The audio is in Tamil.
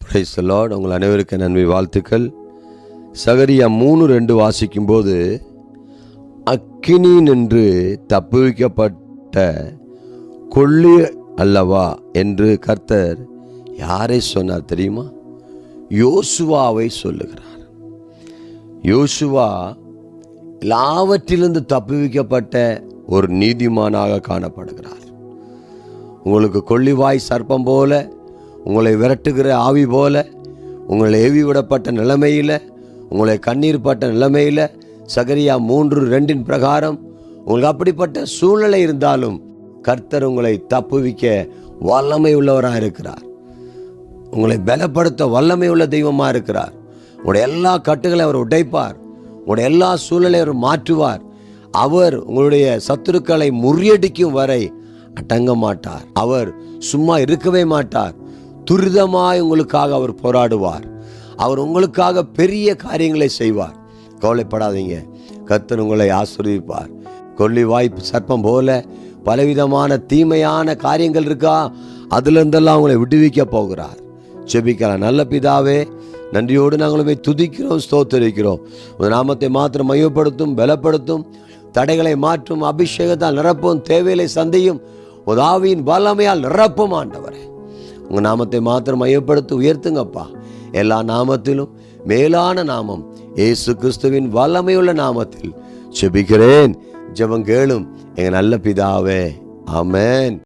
Praise the Lord. உங்கள் அனைவருக்கு நன்மை வாழ்த்துக்கள். சகரியா 3:2 வாசிக்கும்போது, அக்கினி நின்று தப்புவிக்கப்பட்ட கொள்ளி அல்லவா என்று கர்த்தர் யாரை சொன்னார் தெரியுமா? யோசுவாவை சொல்லுகிறார். யோசுவா எல்லாவற்றிலிருந்து தப்புவிக்கப்பட்ட ஒரு நீதிமானாக காணப்படுகிறார். உங்களுக்கு கொள்ளிவாய் சர்ப்பம் போல, உங்களை விரட்டுகிற ஆவி போல, உங்களை ஏவி விடப்பட்ட நிலைமையில், உங்களை கண்ணீர் பட்ட நிலைமையில், சகரியா 3:2 பிரகாரம் உங்களுக்கு அப்படிப்பட்ட சூழ்நிலை இருந்தாலும் கர்த்தர் உங்களை தப்புவிக்க வல்லமை உள்ளவராக இருக்கிறார். உங்களை பலப்படுத்த வல்லமை உள்ள தெய்வமாக இருக்கிறார். உங்களுடைய எல்லா கட்டுகளை அவர் உடைப்பார். உங்களுடைய எல்லா சூழ்நிலை அவர் மாற்றுவார். அவர் உங்களுடைய சத்துருக்களை முறியடிக்கும் வரை அடங்க மாட்டார். அவர் சும்மா இருக்கவே மாட்டார். துரிதமாய் உங்களுக்காக அவர் போராடுவார். அவர் உங்களுக்காக பெரிய காரியங்களை செய்வார். கவலைப்படாதீங்க, கர்த்தர் உங்களை ஆசீர்வதிப்பார். கொள்ளி வாய்ப்பு சர்ப்பம் போல பலவிதமான தீமையான காரியங்கள் இருக்கா, அதிலிருந்தெல்லாம் உங்களை விடுவிக்க போகிறார். ஜெபிக்கலாம். நல்ல பிதாவே, நன்றியோடு நாங்களுமே துதிக்கிறோம், ஸ்தோத்திரிக்கிறோம். உங்கள் நாமத்தை மாத்திரம் மையப்படுத்தும், பலப்படுத்தும், தடைகளை மாற்றும், அபிஷேகத்தால் நிரப்பும், தேவைகளை சந்தையும் உதாவியின் வல்லமையால் நிரப்பும். ஆண்டவரே, உங்கள் நாமத்தை மாத்திரம் மையப்படுத்தி உயர்த்துங்கப்பா. எல்லா நாமத்திலும் மேலான நாமம் இயேசு கிறிஸ்துவின் வல்லமையுள்ள நாமத்தில் ஜெபிக்கிறேன். ஜெபம் கேளும் எங்கள் நல்ல பிதாவே. ஆமென்.